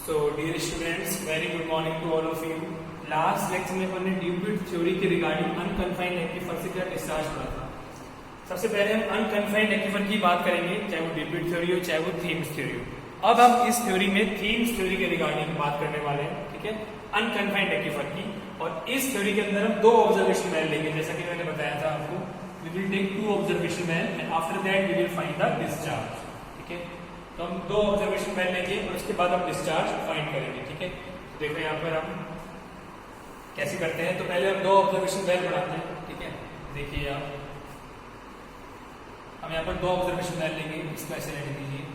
So dear students, very good morning to all of you. Last lecture में अपन ने Dupuit theory के regarding unconfined aquifer से क्या डिस्चार्ज पढ़ा था। सबसे पहले हम अनकन्फाइंड एक्विफर की बात करेंगे, चाहे वो ड्यूपिट थ्योरी हो चाहे वो थीम्स थ्योरी हो। अब हम इस थ्योरी में थीम्स थ्योरी के रिगार्डिंग बात करने वाले हैं, ठीक है, अनकन्फाइंड एक्विफर की। और इस थ्योरी के अंदर हम दो ऑब्जर्वेशन वेल लेंगे, जैसा कि मैंने बताया था आपको। We will take two observation well and after that we will find the discharge, ठीक है। तो हम दो ऑब्जर्वेशन वेल लेंगे और उसके बाद हम डिस्चार्ज फाइंड करेंगे, ठीक है। तो देखो यहाँ पर हम कैसे करते हैं। तो पहले हम दो ऑब्जर्वेशन वेल बनाते हैं, ठीक है। देखिए आप, हम यहाँ पर दो ऑब्जर्वेशन वेल लेंगे, इसको ऐसे रहने दीजिए।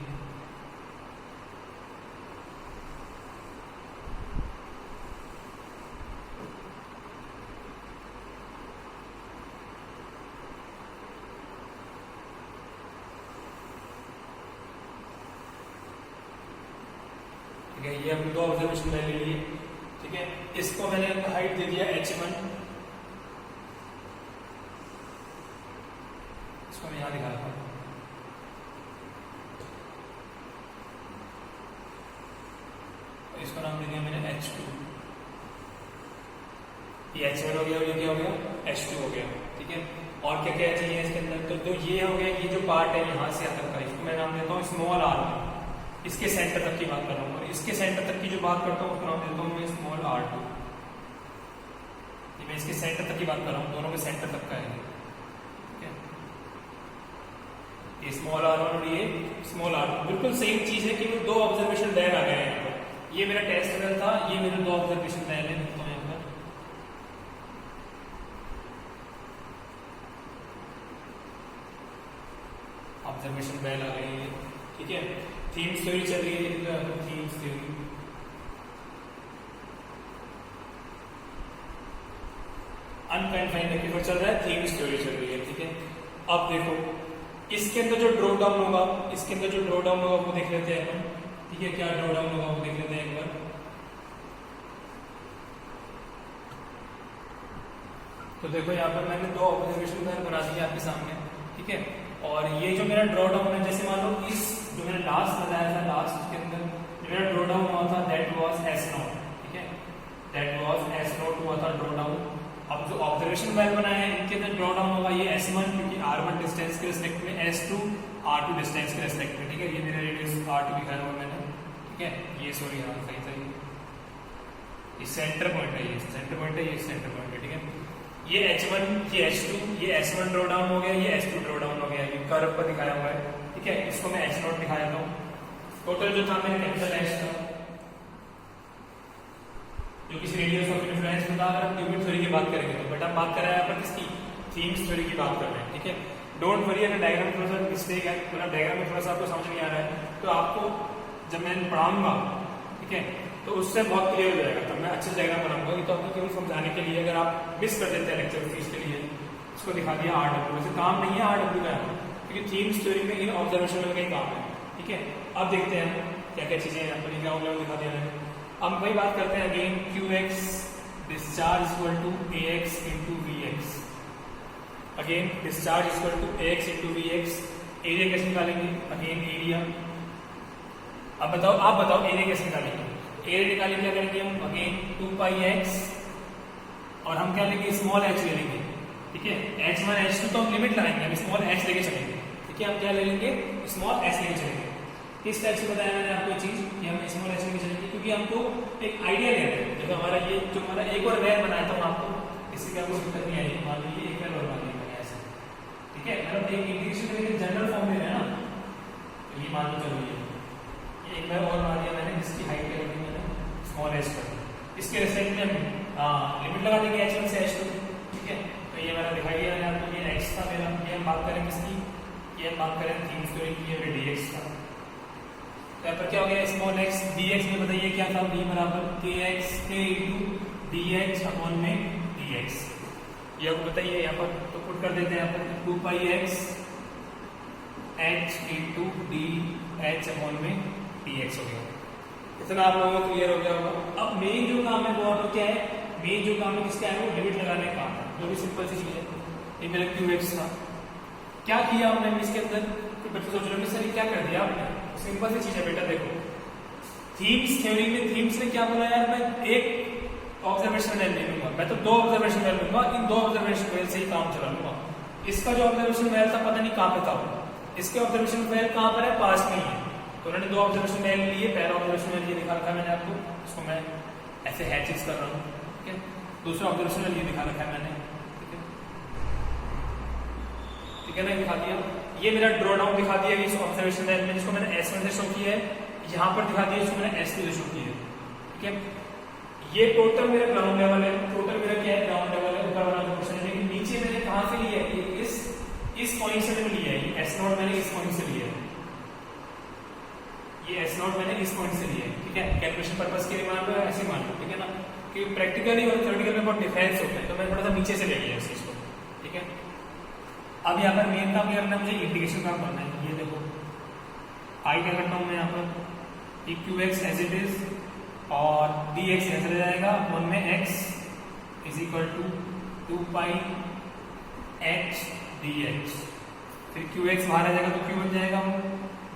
ये हमने दो ऑब्जर्वेशन ले लिए, ठीक है। इसको मैंने हाइट दे दिया h1, इसको मैं यहां दिखाता हूं। इसको नाम दे दिया मैंने h2। ये h1 हो गया और ये क्या हो गया, h2 हो गया, ठीक है। और क्या क्या चाहिए इसके अंदर, तो ये हो गया, ये जो पार्ट है यहां से तक का, इसको मैं नाम देता हूँ स्मॉल r। इसके सेंटर तक की बात कर रहा हूँ, और इसके सेंटर तक की जो बात करता हूँ उसको नाम देता हूँ मैं स्मॉल r2। मैं इसके सेंटर तक की बात कर रहा हूँ, दोनों के सेंटर तक का है, ठीक है। ये स्मॉल r1 और ये स्मॉल r2 बिल्कुल सेम चीज है कि वो दो ऑब्जर्वेशन वेल आ गए हैं यहाँ पर। ये मेरा टेस्ट वेल था, ये मेरे दो ऑब्जर्वेशन वेल है, लिखता हूँ यहाँ पर। ऑब्जर्वेशन वेल आ गए हैं, ठीक है। थीम्स थ्योरी चल रही है, थीम्स थ्योरी। अनकन्फाइंड एक्विफर चल रहा है, थीम्स थ्योरी चल रही है, ठीक है। अब देखो इसके अंदर जो ड्रॉ डाउन होगा, इसके अंदर जो ड्रॉ डाउन होगा वो देख लेते हैं हम, ठीक है। क्या ड्रॉ डाउन होगा वो देख लेते हैं एक बार। तो देखो यहाँ पर मैंने दो ऑब्जर्वेशन बना दिए आपके सामने, ठीक है। और ये जो मेरा ड्रॉ डाउन है, जैसे मान लो इस जो मैंने लास्ट बताया था, लास्ट के अंदर जो मेरा ड्रॉ डाउन हुआ था दैट वाज S0, ठीक है। दैट वाज S0 हुआ था ड्रॉ डाउन। अब जो ऑब्जर्वेशन वेल बनाए हैं इनके अंदर ड्रॉ डाउन होगा ये S1, क्योंकि R1 डिस्टेंस के रिस्पेक्ट में, S2 R2 डिस्टेंस के रिस्पेक्ट में, ठीक है। ये मेरा रेडियस R2 दिखाया हुआ मैंने, ठीक है। ये सॉरी हाँ सही था, ये सेंटर पॉइंट है, ये सेंटर पॉइंट है, ये सेंटर पॉइंट है, ठीक है। ये h1, ये h2, ये s1 ड्रॉ डाउन हो गया, ये s2 ड्रॉ डाउन हो गया, ये कर्व पर दिखाया हुआ है, ठीक है। इसको मैं h0 दिखाया था। टोटल जो था मेरा कैपिटल H था, जो किसी रेडियस ऑफ इंफ्लुएंस में था। अगर हम ड्यूपिट थ्योरी की बात करेंगे तो, बट हम बात कर रहे हैं यहाँ पर किसकी, थीम्स थ्योरी की बात कर रहे हैं, ठीक है। डोंट वरी अगर डायग्राम थोड़ा सा मिस्टेक है, मतलब डायग्राम में थोड़ा सा आपको समझ नहीं आ रहा है, तो आपको जब मैं पढ़ाऊंगा, ठीक है, तो उससे बहुत क्लियर हो जाएगा। तब मैं अच्छे डायग्राम बनाऊंगा, तो आपको केवल समझाने के लिए, अगर आप मिस कर देते हैं लेक्चर फीस के लिए, इसको दिखा दिया RW। वैसे काम नहीं है RW का, क्योंकि थीम्स थ्योरी में इन ऑब्जर्वेशन में कहीं काम है, ठीक है। अब देखते हैं क्या क्या चीजें यहाँ पर दिखा दिया है। हम वही बात करते हैं again, QX discharge equal to AX into VX। Again discharge equal to AX into VX। Area कैसे निकालेंगे, अगेन एरिया। अब बताओ, आप बताओ एरिया कैसे निकालेंगे। एरिया निकालेंगे क्या करेंगे हम, अगेन 2πx, और हम क्या लेंगे, स्मॉल h ले लेंगे, ठीक है। h1 h2 तो हम लिमिट लगाएंगे, हम स्मॉल h लेके चलेंगे, ठीक है। हम क्या ले लेंगे, स्मॉल h लेके चलेंगे। किस टाइप से बताया मैंने आपको चीज कि हम स्मॉल h लेके चलेंगे, क्योंकि हमको एक आइडिया ले रहे हैं। जैसे हमारा ये जो हमारा एक और वेल बनाया था आपको, इससे क्या कोई दिक्कत नहीं आएगी। मान लीजिए एक वेल और बना लिया ऐसे, ठीक है। मतलब एक इंटीग्रेशन के जनरल फॉर्म में है ना, तो ये मान लो चलो ये एक वेल और बना दिया मैंने, जिसकी हाइट क्या रखी मैंने, स्मॉल h पर। इसके रिस्पेक्ट में लिमिट लगा देंगे h1 से h2, ठीक है। तो ये मैंने दिखाई दिया आपको, ये x था मेरा। ये हम बात करें किसकी, ये हम बात करें थीम्स थ्योरी की, ये dx था। तो यहाँ पर क्या हो गया, स्मॉल x dx में बताइए क्या था, b बराबर kx k into dh upon में dx। ये आपको बताइए यहाँ पर, तो पुट कर देते हैं यहाँ पर 2πx h into dh upon में dx हो गया। इतना आप लोगों को क्लियर हो गया होगा। अब मेन जो काम है वो आपको क्या है, मेन जो काम है किसका है, वो लिमिट लगाने का काम है, जो भी सिंपल सी चीज है। ये मेरा QX था, क्या किया हमने इसके अंदर, बच्चे सोच रहे हैं सर क्या कर दिया आपने। सिंपल सी चीज है बेटा, देखो थीम्स थ्योरी में थीम्स ने क्या बोला यार, मैं एक ऑब्जर्वेशन वेल नहीं लूंगा, मैं तो 2 ऑब्जर्वेशन वेल लूंगा, इन 2 ऑब्जर्वेशन वेल से ही काम चला लूंगा। इसका जो ऑब्जर्वेशन वेल था पता नहीं कहाँ पे था, इसके ऑब्जर्वेशन वेल कहाँ पर है, पास में ही है। तो उन्होंने 2 ऑब्जर्वेशन वेल लिए, पहला ऑब्जर्वेशन वेल ये दिखा रखा है मैंने आपको, इसको मैं ऐसे हैचेस कर रहा हूँ, ठीक है। दूसरा ऑब्जर्वेशन वेल ये दिखा रखा है मैंने, ठीक है ना, दिखा दिया। ये मेरा ड्रॉ डाउन दिखा दिया इस ऑब्जर्वेशन वेल में, जिसको मैंने S1 से शो किया है, यहाँ पर दिखा दिया इसको मैंने S2 से शो किया है, ठीक है। ये टोटल मेरा ग्राउंड लेवल है, टोटल मेरा क्या है, ग्राउंड लेवल है, ऊपर वाला पोर्शन है। लेकिन नीचे मैंने कहाँ से लिया है, इस पॉइंट से मैंने लिया है, S0 मैंने इस पॉइंट से लिया है, ये S0 मैंने इस पॉइंट से लिया है, ठीक है। कैलकुलेशन पर्पस के लिए मान लो, ऐसे मान लो, ठीक है ना, कि प्रैक्टिकली और थ्योरेटिकल में बहुत डिफरेंस होता है, तो मैं थोड़ा सा नीचे से ले लिया इस चीज को, ठीक है। अब यहाँ पर मेन काम क्या करना है, मुझे इंटीग्रेशन काम करना है। ये देखो आई क्या करता हूँ मैं यहाँ पर, qx एज इट इज और dx ऐसे रह जाएगा, 1 में x is equal to 2 pi h dx, फिर qx बाहर आ जाएगा तो q बन जाएगा,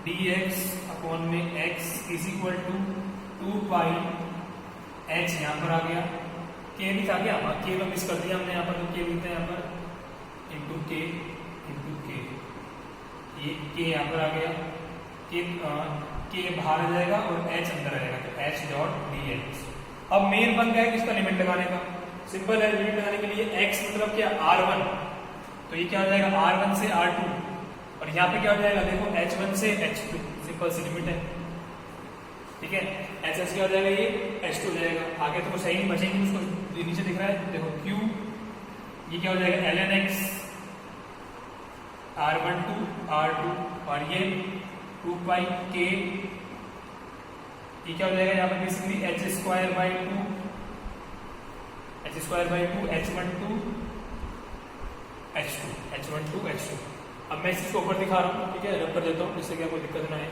dx अपॉन में x is equal to 2 pi h यहाँ पर आ गया, k भी था क्या, k को मिस कर दिया हमने यहाँ पर, तो k लिखते हैं यहाँ पर इंटू k, ये k यहाँ पर आ गया, k बाहर आ जाएगा और h अंदर आ जाएगा, तो h डॉट dx। अब मेन बन गया किसका, लिमिट लगाने का। सिंपल है, लिमिट लगाने के लिए x मतलब क्या, r1, तो ये क्या हो जाएगा r1 से r2, और यहाँ पे क्या हो जाएगा देखो h1 से h2, सिंपल सी लिमिट है, ठीक है। h क्या हो जाएगा, ये h2 हो जाएगा, आगे तो कुछ सही नहीं बचेंगे, उसको नीचे दिख रहा है देखो q, ये क्या हो जाएगा ln x r1 to r2, और ये 2 पाई k, ये क्या हो जाएगा यहाँ पर basically h square by 2 h1 to h2। अब मैं इसको ऊपर दिखा रहा हूँ, ठीक है, रब कर देता हूँ जिससे क्या कोई दिक्कत ना है।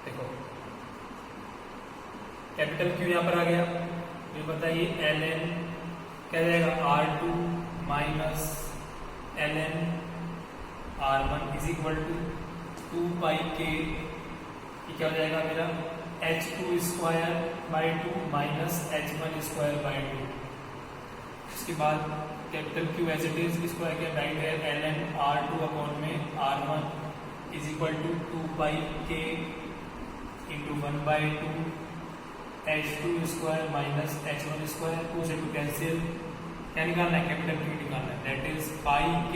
देखो कैपिटल Q यहाँ पर आ गया, ये बताइए ln क्या जाएगा r2 minus ln r1 is equal to 2 pi k, ये क्या हो जाएगा मेरा h2 square by 2 minus h1 square by 2। इसके बाद capital Q as it is, इसको क्या राइट है ln r2 अपॉन में r1 is equal to 2 pi k into 1 by 2 h2 square minus h1 square, 2 से 2 कैंसिल, क्या निकालना है, कैपिटल Q निकालना है, that is pi k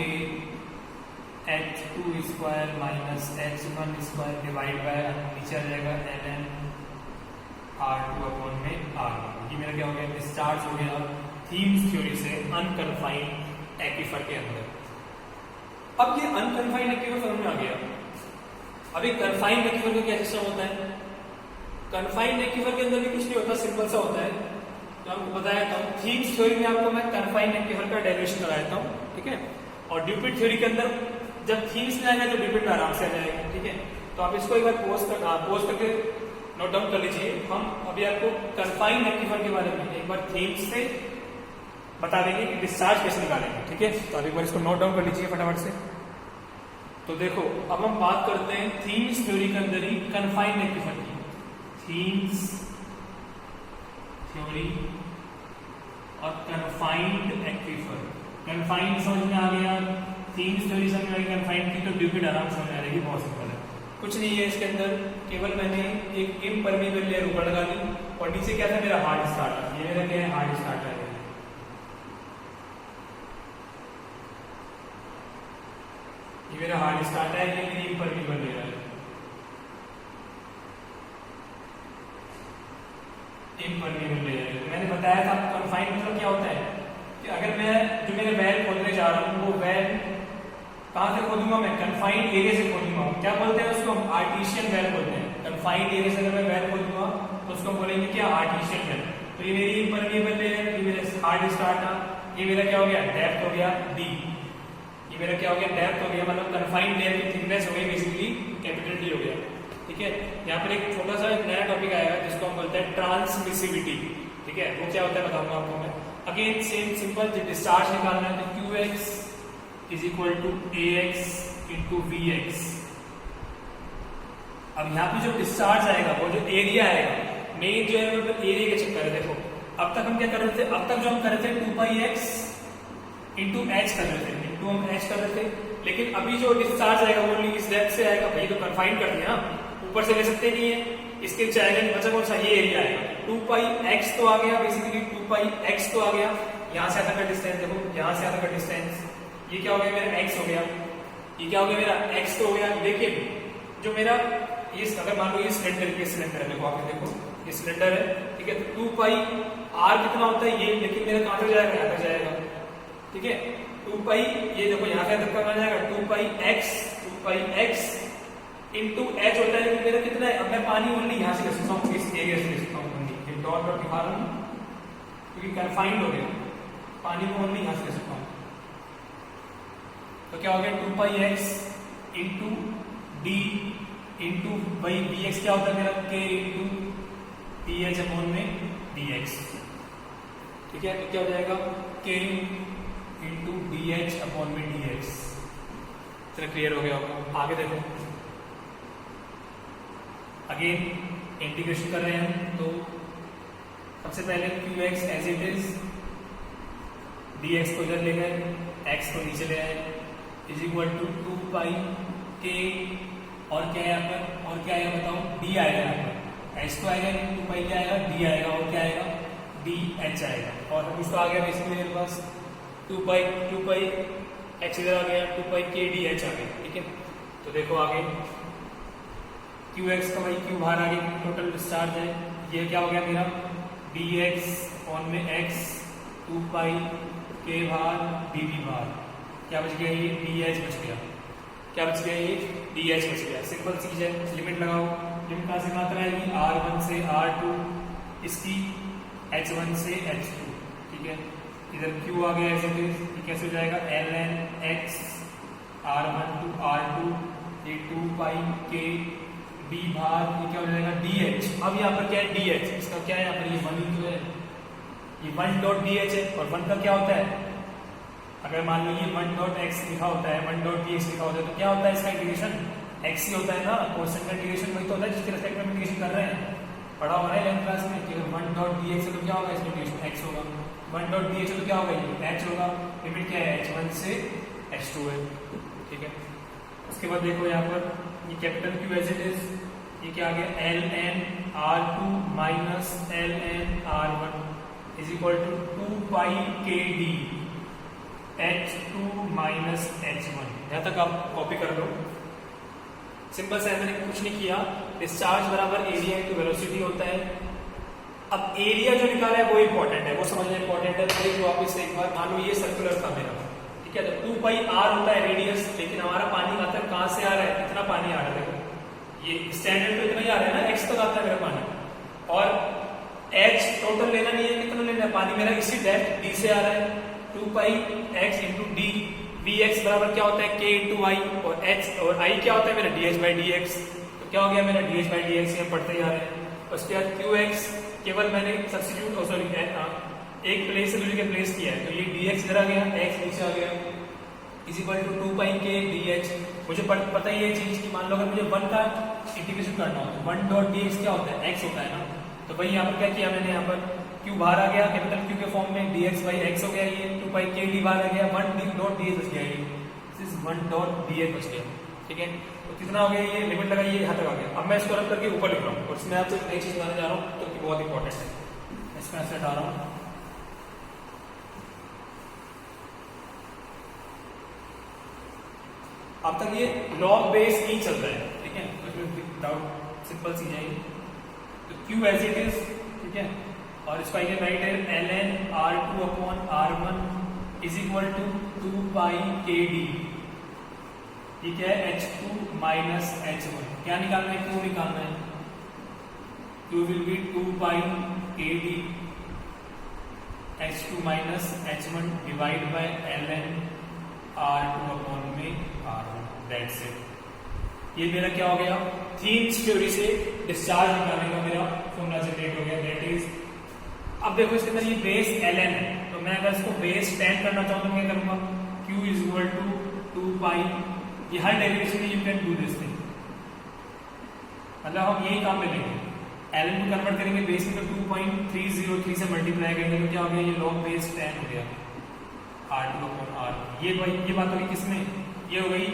h2 square minus h1 square divide by, नीचे आ जाएगा ln r2 अपॉन में r1। ये मेरा क्या हो गया, डिस्चार्ज हो गया थीम्स थ्योरी से अनकन्फाइंड एक्वीफर के अंदर। अब ये अनकन्फाइंड एक्वीफर समझ में आ गया। अभी कन्फाइंड एक्वीफर का क्या सिस्टम होता है, कन्फाइंड एक्वीफर के अंदर भी कुछ नहीं होता, सिंपल सा होता है, तो आपको बताया था थीम्स थ्योरी में आपको मैं कन्फाइंड एक्वीफर का डेरिवेशन करा देता हूँ, ठीक है। और ड्यूपिट थ्योरी के अंदर जब थीम्स में आएगा तो ड्यूपिट में आराम से आ जाएगा, ठीक है। तो आप इसको एक बार पोस्ट करके नोट डाउन कर लीजिए। हम अभी आपको कन्फाइंड एक्वीफर के बारे में एक बार थीम्स से बता देंगे कि डिस्चार्ज कैसे निकालेंगे, ठीक है। तो आप एक बार इसको नोट डाउन कर लीजिए फटाफट से। तो देखो अब हम बात करते हैं थीम्स थ्योरी के अंदर ही कन्फाइंड एक्वीफर की। थीम्स थ्योरी और कन्फाइंड एक्वीफर। कन्फाइंड समझ में आ गया, थीम्स थ्योरी समझ में आ गई, कन्फाइंड की तो ड्यूपिट आराम समझ में आ जाएगी, बहुत सिंपल है, कुछ नहीं है इसके अंदर। केवल मैंने एक इम्परमीबल लेयर ऊपर लगा दी और नीचे क्या था मेरा हार्ड स्टार्टर। ये मेरा क्या है, हार्ड स्टार्टर है। ये मेरा हार्ड स्टार्टर है, ये मेरी इम्परमीबल लेयर है। इम्परमीबल लेयर है। मैंने बताया था कन्फाइंड मतलब क्या होता है कि अगर मैं जो मेरे वेल खोदने जा रहा हूँ वो वेल कहाँ से खोदूंगा, मैं कन्फाइंड एरिया से खोदूंगा। क्या बोलते हैं उसको, हम आर्टिशियन वेल बोलते हैं। कन्फाइंड एरिया से अगर मैं वेल खोदूंगा तो उसको बोलेंगे क्या, आर्टिशियन वेल। तो ये मेरी इम्परमीबल लेयर, ये मेरा हार्ड स्टार्टर, ये मेरा क्या हो गया, डेप्थ हो गया डी। ये मेरा क्या हो गया, डेप्थ हो गया, मतलब कन्फाइंड लेयर की थिकनेस हो गई बेसिकली कैपिटल डी हो गया, ठीक है। यहाँ पर एक छोटा सा नया टॉपिक आएगा जिसको हम बोलते हैं ट्रांसमिसिविटी, ठीक है। वो क्या होता है बताऊंगा आपको मैं। अगेन सेम सिंपल, जो डिस्चार्ज निकालना है तो QX is equal to AX into VX। अब यहाँ पे जो डिस्चार्ज आएगा वो जो एरिया आएगा, मेन जो है वो एरिया के चक्कर है। देखो अब तक हम क्या कर रहे थे, अब तक जो हम कर रहे थे 2πx इंटू एच कर रहे थे, इंटू हम एच कर रहे थे, लेकिन अभी जो डिस्चार्ज आएगा वो ओनली इस डेप्थ से आएगा। भाई तो कन्फाइन कर दिया, ऊपर से ले सकते नहीं है, इसके चाहे बचा कौन सा, ये एरिया आएगा। 2πx तो आ गया, बेसिकली 2πx तो आ गया, यहाँ से आता का डिस्टेंस देखो, यहाँ से आता का डिस्टेंस, ये क्या हो गया मेरा x हो गया, ये क्या हो गया मेरा x तो हो गया। लेकिन जो मेरा ये अगर मान लो ये सिलेंडर है, देखो आगे देखो ये सिलेंडर है, ठीक है, तो 2πr कितना होता है ये, लेकिन मेरा कहां तक जाएगा, यहाँ तक जाएगा, ठीक है। 2π ये देखो यहाँ से तक करना जाएगा, 2πx इंटू एच होता है, लेकिन मेरा कितना है, अब मैं पानी ओनली यहाँ से ले सकता हूँ, इस एरिया से ले सकता हूँ ओनली, ये डॉट डॉट दिखा रहा हूँ क्योंकि कन्फाइंड हो गया, पानी को ओनली यहाँ से ले सकता हूँ। तो क्या हो गया 2πx into D into by bx क्या होता है मेरा, k इंटू ph अपॉन में dx, ठीक है। तो क्या हो जाएगा k इंटू dh अपॉन में dx। चलो क्लियर हो गया होगा, आगे देखो अगेन इंटीग्रेशन कर रहे हैं। तो सबसे पहले qx as it is, dx को इधर ले गए, x को नीचे ले आए, इज इक्वल टू 2π k और क्या है यहाँ पर, और क्या आएगा बताओ, d आएगा यहाँ पर, h तो आएगा, 2π क्या आएगा, d आएगा, और क्या आएगा dh आएगा। और कुछ तो आ गया बेसिकली मेरे पास 2π x इधर आ गया, 2π k dh आ गया, ठीक है। तो देखो आगे qx का भाई q बाहर आ गया, टोटल डिस्चार्ज है, ये क्या हो गया मेरा dx ऑन में x, 2π k बाहर dv बाहर, क्या बच गया ये dh बच गया, क्या बच गया ये dh बच गया। सिंपल चीज है, लिमिट लगाओ, लिमिट कहां से कहां तक आएगी, r1 से r2, इसकी h1 से h2, ठीक है। इधर q आ गया ऐसे, ये कैसे हो जाएगा ln x r1 to r2, ये 2π k d भाग, ये क्या हो जाएगा dh। अब यहाँ पर क्या है dh, इसका क्या है यहाँ पर, ये 1 जो है, ये 1 डॉट dh है, और 1 का क्या होता है, अगर मान लो ये 1 डॉट x लिखा होता है, 1 डॉट dx लिखा होता है, तो क्या होता है इसका इंटीग्रेशन x ही होता है ना, कोसाइन का इंटीग्रेशन वही तो होता है जिसके रेस्पेक्ट में इंटीग्रेशन कर रहे हैं, पढ़ा हो रहा है 11th क्लास में कि 1 डॉट dx है तो क्या होगा, इसका इंटीग्रेशन x होगा, 1 डॉट dh है तो क्या होगा ये h होगा, लिमिट क्या है h1 से h2 है, ठीक है। उसके बाद देखो यहाँ पर ये capital Q as it is, ये क्या आ गया ln r2 minus ln r1 is equal to 2π k d h2 minus h1। यहाँ तक आप कॉपी कर लो, सिंपल सा है, मैंने कुछ नहीं किया, डिस्चार्ज बराबर एरिया इंटू वेलोसिटी होता है। अब एरिया जो निकाला है वो इंपॉर्टेंट है, वो समझना इंपॉर्टेंट है। फिर वापस एक बार मान लो ये सर्कुलर था मेरा, ठीक है, तो 2πr होता है रेडियस, लेकिन हमारा पानी आता है कहां से आ रहा है, कितना पानी आ रहा है, देखो ये स्टैंडर्ड तो इतना ही आ रहा है ना, x तक आता है मेरा पानी, और h टोटल लेना नहीं है, कितना लेना है पानी मेरा इसी डेप्थ d से आ रहा है, 2πx इंटू डी, vx बराबर क्या होता है k इंटू y, और h और i क्या होता है मेरा dh बाई dx। तो क्या हो गया मेरा dh बाई dx, हम पढ़ते जा रहे हैं। उसके बाद qx केवल मैंने सब्स्टिट्यूट सॉरी एक प्लेस से दूसरे के प्लेस किया है, तो ये dx इधर आ गया, x नीचे आ गया, is equal to 2π k dh। मुझे पता ही है चीज की, मान लो अगर मुझे 1 का इंटीग्रेशन करना हो तो 1 डॉट dx क्या होता है, x होता है ना, तो भाई यहाँ पर क्या किया मैंने, यहाँ पर q बाहर आ गया कैपिटल Q के फॉर्म में, dx बाई x हो गया, ये 2π k d बाहर आ गया, 1 डॉट ds बच गया, ये दिस इज 1 डॉट dx बच गया, ठीक है। तो कितना हो गया, ये लिमिट लगाइए, यहाँ तक आ गया। अब मैं इसको रख करके ऊपर लिख रहा हूँ, और इसमें आपको एक नई चीज बताने जा रहा हूँ जो कि बहुत इंपॉर्टेंट है, इसमें ऐसे हटा रहा हूँ। अब तक ये लॉग बेस ही चल रहा है, ठीक है, उसमें डाउट सिंपल सी जाएगी। तो Q एज इट इज, ठीक है, और इसका ये राइट है ln r2 upon r1 is equal to 2π k d, ये क्या है h2 माइनस h1, क्या निकालना है, Q निकालना है, Q will be 2π k d h2 minus h1 divide by ln r2 upon में r1, दैट्स इट। ये मेरा क्या हो गया, थीम्स थ्योरी से डिस्चार्ज निकालने का मेरा फॉर्मूला जनरेट हो गया, दैट इज। अब देखो इसके अंदर ये बेस ln है, तो मैं अगर इसको बेस 10 करना चाहूँ तो मैं क्या करूंगा, q इज इक्वल टू 2 पाई, ये हर डेरिवेशन में you can do this thing, मतलब हम यही काम में लेंगे, ln को कन्वर्ट करेंगे बेस में तो 2.303 से मल्टीप्लाई करेंगे तो क्या हो गया, ये log बेस 10 हो गया r2/r। ये बात होगी किसमें, ये हो गई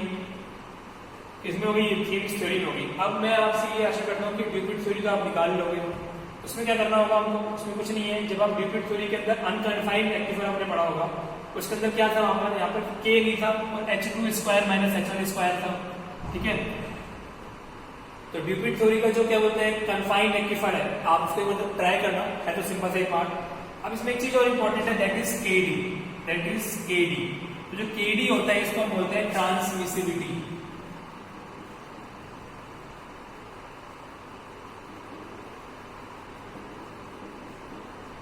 इसमें हो गई, ये थ्योरी थ्योरी हो गई। अब मैं आपसे ये आशा करता हूँ कि ड्यूपिट थ्योरी तो आप निकाल लोगे। उसमें क्या करना होगा हमको, उसमें कुछ नहीं है। जब आप ड्यूपिट थ्योरी के अंदर अनकन्फाइंड रेक्टिफायर आपने पढ़ा होगा, उसके अंदर क्या था, यहाँ पर k नहीं था और h2² माइनस h1² था, ठीक है। तो ड्यूपिट थ्योरी का जो क्या बोलते हैं कन्फाइंड रेक्टिफायर है, आप उसके मतलब ट्राई करना है तो सिंपल सा एक पार्ट। अब इसमें एक चीज और इंपॉर्टेंट है, दैट इज kd। तो जो kd होता है इसको हम बोलते हैं transmissibility.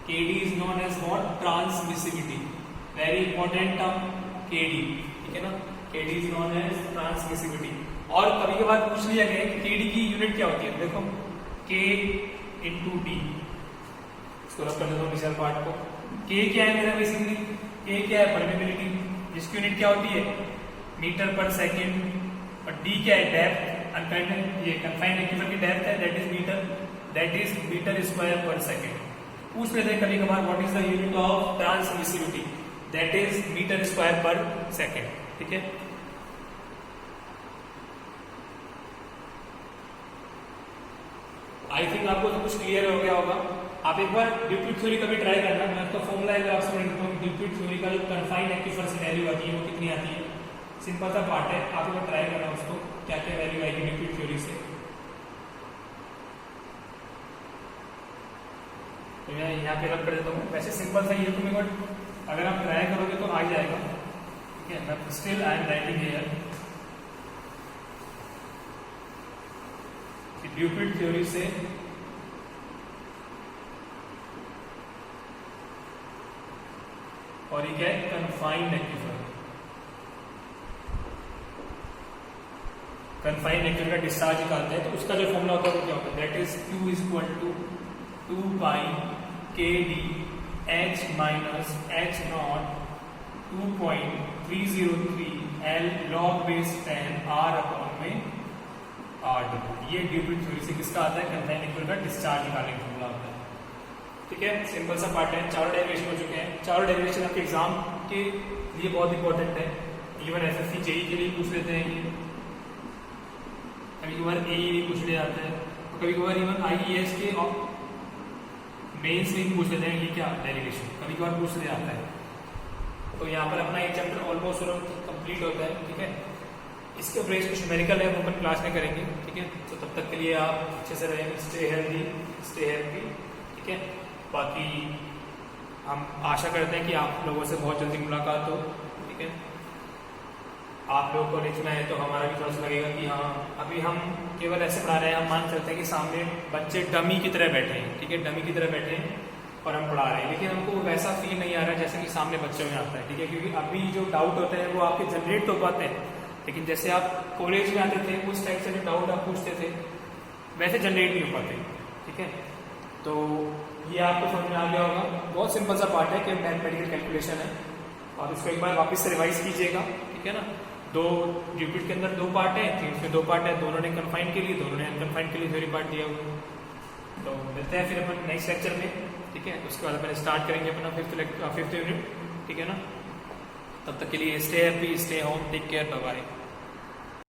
kd is known as what, transmissivity, very important term kd, ठीक है ना, kd is known as transmissivity। और कभी कभार पूछ लिया गया कि kd की यूनिट क्या होती है, देखो k into d, इसको रख कर देता हूँ इनिशियल पार्ट को। k क्या है मेरा, बेसिकली k क्या है, परमेबिलिटी, जिसकी यूनिट क्या होती है मीटर पर सेकेंड, और d क्या है डेप्थ, अनकन्फाइंड, ये कन्फाइंड रेक्टिफायर की डेप्थ है, that is metre square per second. पूछ लेते हैं कभी कभार what is the unit of transmissivity, that is metre square per second, ठीक है। आई थिंक आपको तो कुछ क्लियर हो गया होगा। आप एक बार ड्यूपिट थ्योरी कभी ट्राई करना, मैं तो फॉर्मूला एक बार आपसे लिखता हूँ, ड्यूपिट थ्योरी का जो कन्फाइंड रेक्टिफायर से वैल्यू आती है वो कितनी आती है, सिंपल सा पार्ट है, आप एक बार ट्राई करना उसको, क्या क्या वैल्यू आएगी ड्यूपिट थ्योरी से। तो मैं यहाँ पे रख कर देता हूँ, वैसे सिंपल सा ये तुम्हें अगर आप ट्राई करोगे तो आ जाएगा, ठीक है। But still I am writing here Dupuit theory से और ये क्या है कन्फाइंड रेक्टिफायर, कन्फाइंड रेक्टिफायर का डिस्चार्ज निकालते हैं तो उसका जो फॉर्मूला होता है वो क्या होता है, that is q is equal to 2 pi kd h minus h naught 2.303 l log base 10 r upon में r। ये ड्यूपिट थ्योरी से किसका आता है, कन्फाइंड रेक्टिफायर का डिस्चार्ज निकालने का फॉर्मूला होता है, ठीक है। सिंपल सा पार्ट है, चारों डेरिवेशन हो चुके हैं। चारों डेरिवेशन आपके एग्जाम के लिए बहुत इंपॉर्टेंट है, इवन एसएससी जेई के लिए पूछ लेते हैं ये, कभी कभार एई भी पूछ ले जाते हैं, तो कभी कभार इवन आईईएस के मेंस में पूछ लेते हैं ये क्या डेरिवेशन, कभी कभार पूछ ले जाता है। तो यहाँ पर अपना एक चैप्टर ऑलमोस्ट कंप्लीट होता है, ठीक है। इसके ऊपर कुछ न्यूमेरिकल है वो अपन क्लास में करेंगे, ठीक है। तो तब तक के लिए आप अच्छे से रहेंगे, स्टे हेल्दी, ठीक है। बाकी हम आशा करते हैं कि आप लोगों से बहुत जल्दी मुलाकात हो, ठीक है। आप लोग कॉलेज में आए तो हमारा भी थोड़ा सा लगेगा कि हाँ अभी हम केवल ऐसे पढ़ा रहे हैं, हम मान सकते हैं कि सामने बच्चे डमी की तरह बैठे हैं, ठीक है, डमी की तरह बैठे हैं और हम पढ़ा रहे हैं, लेकिन हमको वैसा फील नहीं आ रहा है जैसे कि सामने बच्चों में आता है, ठीक है। क्योंकि अभी जो डाउट होते हैं वो आपके जनरेट तो पाते हैं, लेकिन जैसे आप कॉलेज में आते थे उस टाइप से जो डाउट आप पूछते थे वैसे जनरेट नहीं हो पाते, ठीक है। तो ये आपको समझ में आ गया होगा, बहुत सिंपल सा पार्ट है कि मैथमेटिकल कैलकुलेशन है, और इसको एक बार वापस से रिवाइज कीजिएगा, ठीक है ना। दो ड्यूपिट के अंदर 2 पार्ट है, थीम्स में 2 पार्ट है, दोनों ने कन्फाइंड के लिए, दोनों ने अनकन्फाइंड के लिए थ्योरी पार्ट दिया हुआ। तो मिलते हैं फिर अपन नेक्स्ट लेक्चर में, ठीक है। उसके बाद अपन स्टार्ट करेंगे अपना फिफ्थ यूनिट, ठीक है ना। तब तक के लिए stay happy, stay home, take care, bye bye.